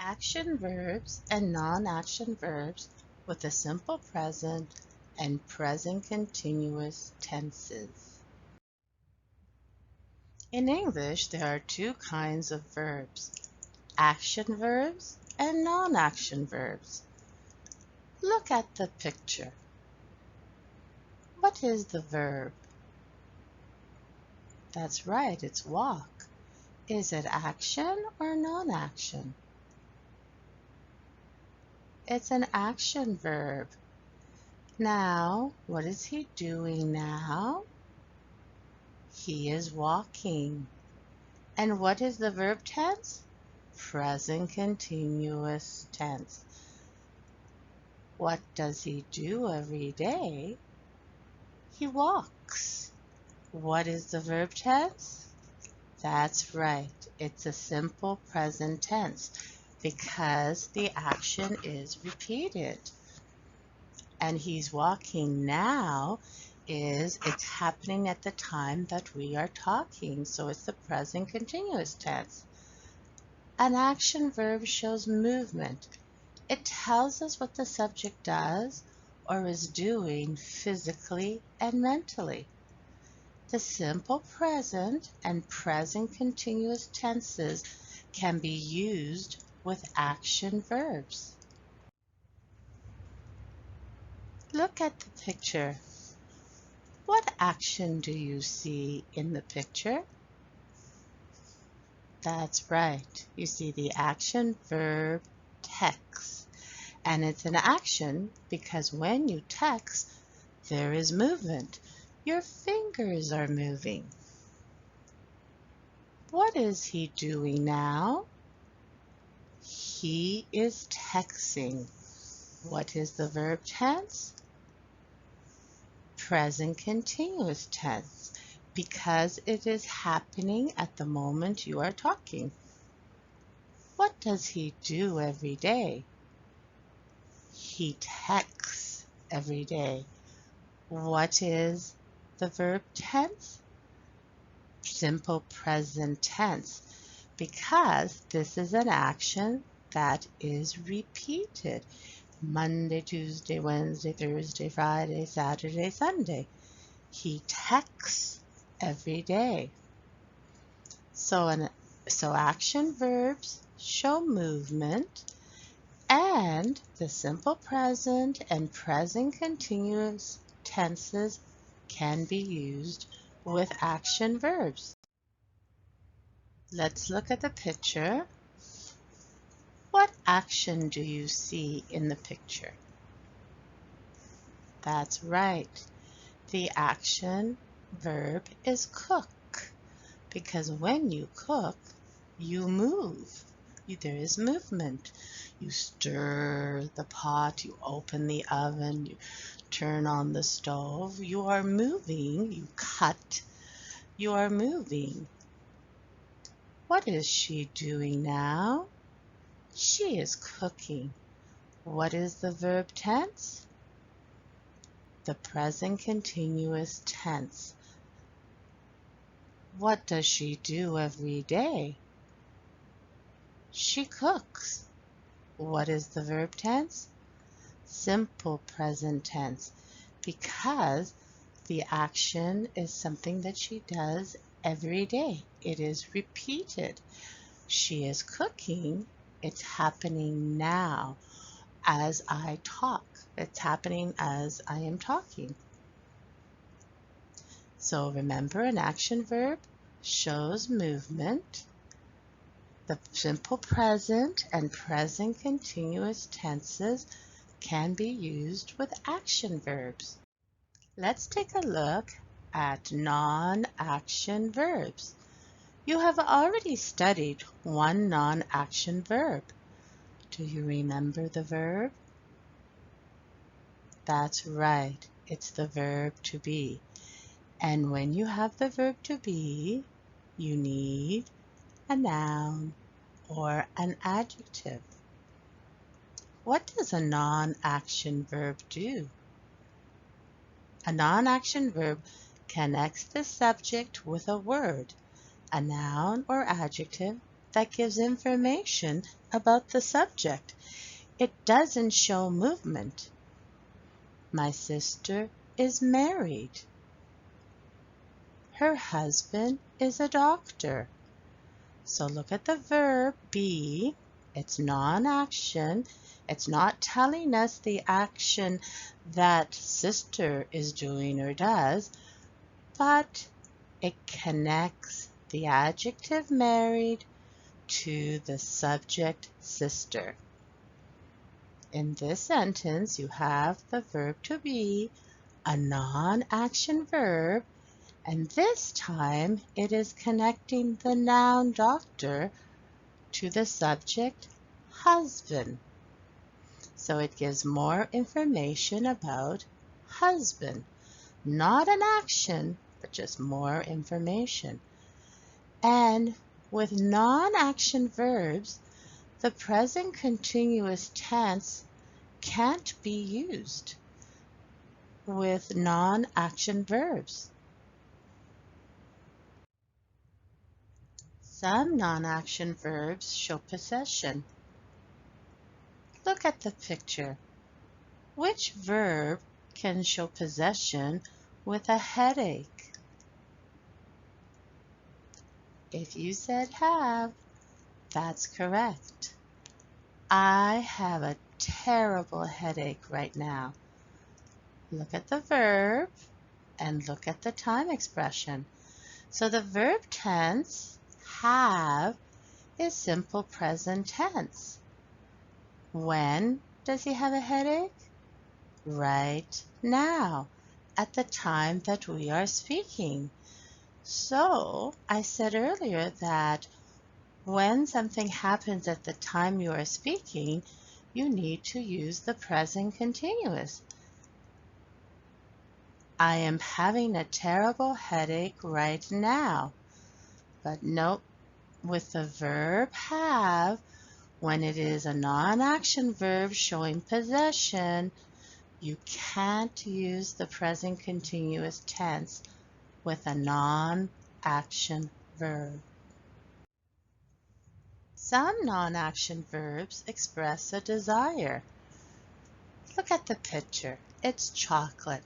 Action verbs and non-action verbs with the simple present and present continuous tenses. In English, there are two kinds of verbs, action verbs and non-action verbs. Look at the picture. What is the verb? That's right, it's walk. Is it action or non-action? It's an action verb. Now, what is he doing now? He is walking. And what is the verb tense? Present continuous tense. What does he do every day? He walks. What is the verb tense? That's right. It's a simple present tense because the action is repeated. And he's walking now it's happening at the time that we are talking, so it's the present continuous tense. An action verb shows movement. It tells us what the subject does or is doing physically and mentally. The simple present and present continuous tenses can be used with action verbs. Look at the picture. What action do you see in the picture? That's right. You see the action verb text. And it's an action because when you text, there is movement. Your fingers are moving. What is he doing now? He is texting. What is the verb tense? Present continuous tense because it is happening at the moment you are talking. What does he do every day? He texts every day. What is the verb tense? Simple present tense because this is an action that is repeated. Monday, Tuesday, Wednesday, Thursday, Friday, Saturday, Sunday. He texts every day. So action verbs show movement, and the simple present and present continuous tenses can be used with action verbs. Let's look at the picture. What action do you see in the picture? That's right. The action verb is cook because when you cook, you move. There is movement. You stir the pot, you open the oven, you turn on the stove. You are moving. You cut. You are moving. What is she doing now? She is cooking. What is the verb tense? The present continuous tense. What does she do every day? She cooks. What is the verb tense? Simple present tense because the action is something that she does every day. It is repeated. She is cooking. It's happening now as I talk. It's happening as I am talking. So remember, an action verb shows movement. The simple present and present continuous tenses can be used with action verbs. Let's take a look at non-action verbs. You have already studied one non-action verb. Do you remember the verb? That's right, it's the verb to be. And when you have the verb to be, you need a noun or an adjective. What does a non-action verb do? A non-action verb connects the subject with a word, a noun or adjective that gives information about the subject. It doesn't show movement. My sister is married. Her husband is a doctor. So look at the verb be. It's non-action. It's not telling us the action that sister is doing or does, but it connects the adjective married to the subject sister. In this sentence, you have the verb to be, a non-action verb, and this time it is connecting the noun doctor to the subject husband. So it gives more information about husband. Not an action, but just more information. And with non-action verbs, the present continuous tense can't be used with non-action verbs. Some non-action verbs show possession. Look at the picture. Which verb can show possession with a headache? If you said have, that's correct. I have a terrible headache right now. Look at the verb and look at the time expression. So the verb tense, have, is simple present tense. When does he have a headache? Right now, at the time that we are speaking. So I said earlier that when something happens at the time you are speaking, you need to use the present continuous. I am having a terrible headache right now. But nope, with the verb have, when it is a non-action verb showing possession, you can't use the present continuous tense with a non-action verb. Some non-action verbs express a desire. Look at the picture. It's chocolate.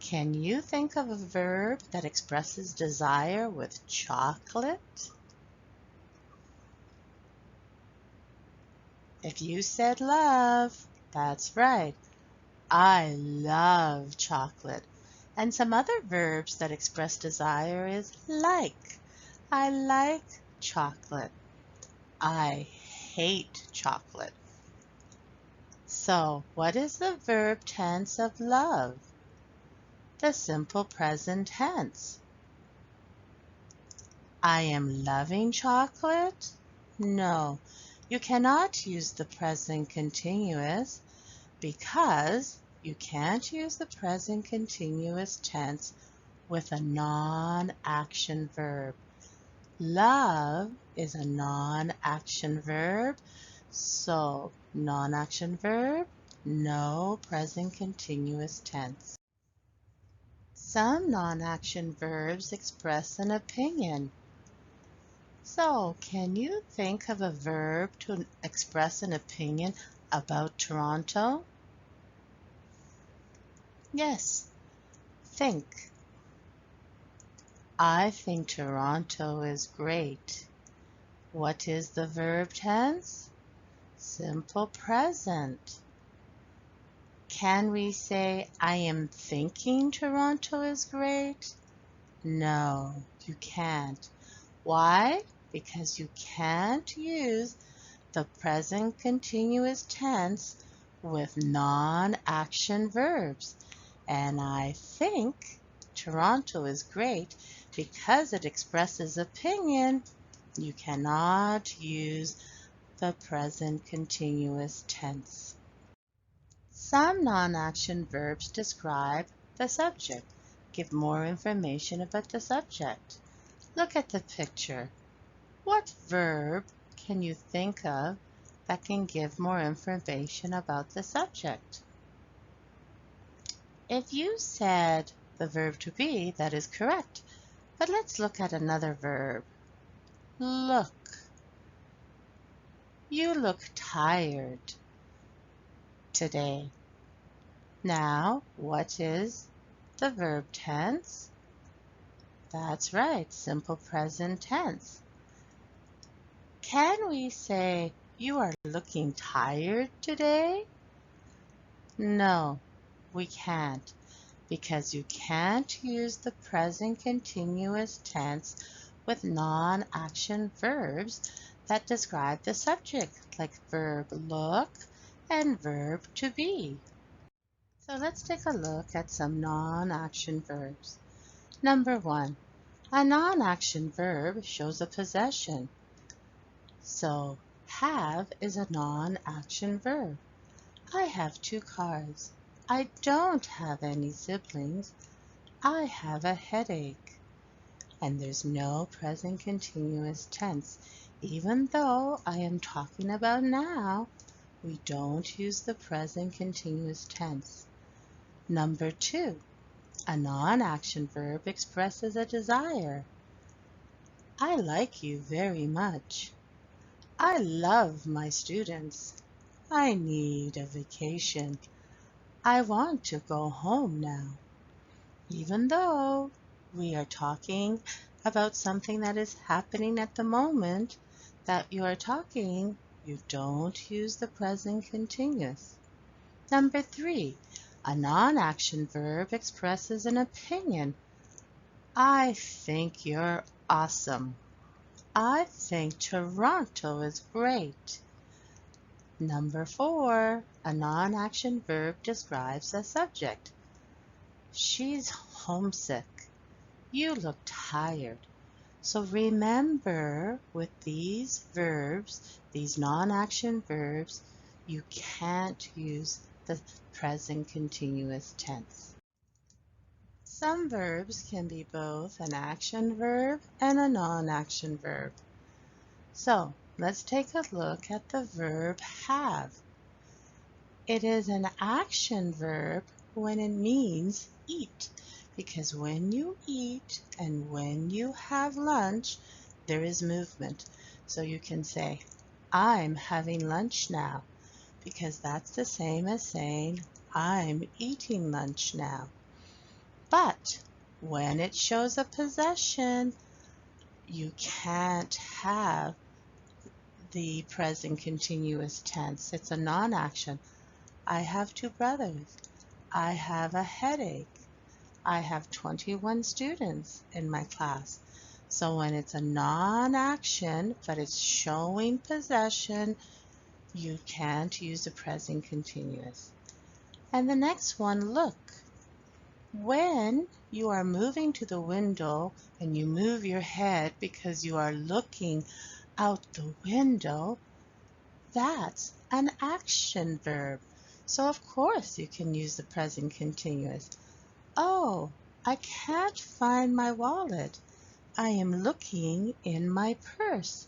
Can you think of a verb that expresses desire with chocolate? If you said love, that's right. I love chocolate. And some other verbs that express desire is like. I like chocolate. I hate chocolate. So, what is the verb tense of love? The simple present tense. I am loving chocolate? No, you cannot use the present continuous because you can't use the present continuous tense with a non-action verb. Love is a non-action verb, so non-action verb, no present continuous tense. Some non-action verbs express an opinion. So, can you think of a verb to express an opinion about Toronto? Yes, think. I think Toronto is great. What is the verb tense? Simple present. Can we say, I am thinking Toronto is great? No, you can't. Why? Because you can't use the present continuous tense with non-action verbs. And I think Toronto is great because it expresses opinion. You cannot use the present continuous tense. Some non-action verbs describe the subject, give more information about the subject. Look at the picture. What verb can you think of that can give more information about the subject? If you said the verb to be, that is correct. But let's look at another verb. Look. You look tired today. Now, what is the verb tense? That's right, simple present tense. Can we say, you are looking tired today? No, we can't, because you can't use the present continuous tense with non-action verbs that describe the subject, like verb look and verb to be. So let's take a look at some non-action verbs. Number 1, a non-action verb shows a possession. So have is a non-action verb. I have 2 cars. I don't have any siblings. I have a headache. And there's no present continuous tense. Even though I am talking about now, we don't use the present continuous tense. Number 2, a non-action verb expresses a desire. I like you very much. I love my students. I need a vacation. I want to go home now. Even though we are talking about something that is happening at the moment that you are talking, you don't use the present continuous. Number 3, a non-action verb expresses an opinion. I think you're awesome. I think Toronto is great. Number 4, a non-action verb describes a subject. She's homesick. You look tired. So remember, with these verbs, these non-action verbs, you can't use the present continuous tense. Some verbs can be both an action verb and a non-action verb. So let's take a look at the verb have. It is an action verb when it means eat, because when you eat and when you have lunch, there is movement. So you can say, I'm having lunch now, because that's the same as saying, I'm eating lunch now. But when it shows a possession, you can't have the present continuous tense. It's a non-action. I have 2 brothers. I have a headache. I have 21 students in my class. So when it's a non-action, but it's showing possession, you can't use the present continuous. And the next one, look. When you are moving to the window and you move your head because you are looking out the window, that's an action verb. So of course you can use the present continuous. Oh, I can't find my wallet. I am looking in my purse.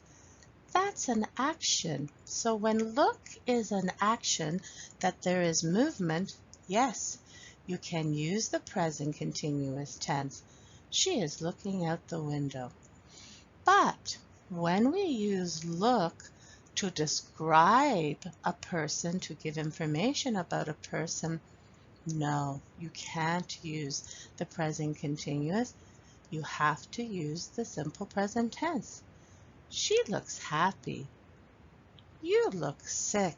That's an action. So when look is an action that there is movement, yes, you can use the present continuous tense. She is looking out the window. But when we use look to describe a person, to give information about a person, no, you can't use the present continuous. You have to use the simple present tense. She looks happy. You look sick.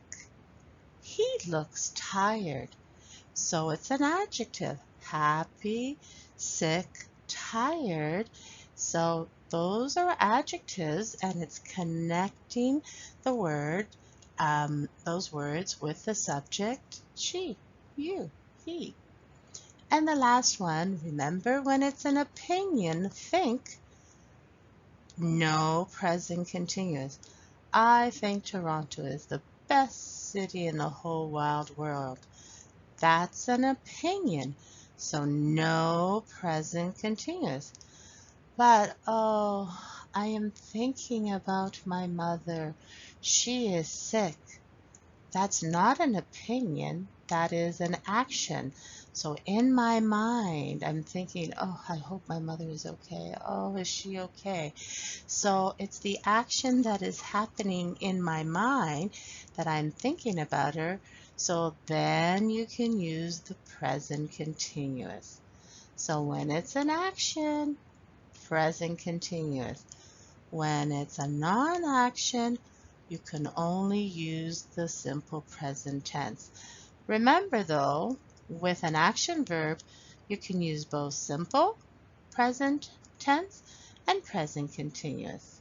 He looks tired. So it's an adjective. Happy, sick, tired. So those are adjectives, and it's connecting the word, those words with the subject, she, you, he. And the last one, remember, when it's an opinion, think, no present continuous. I think Toronto is the best city in the whole wild world. That's an opinion, so no present continuous. But, oh, I am thinking about my mother. She is sick. That's not an opinion, that is an action. So in my mind, I'm thinking, oh, I hope my mother is okay. Oh, is she okay? So it's the action that is happening in my mind that I'm thinking about her. So then you can use the present continuous. So when it's an action, present continuous. When it's a non-action, you can only use the simple present tense. Remember though, with an action verb, you can use both simple present tense and present continuous.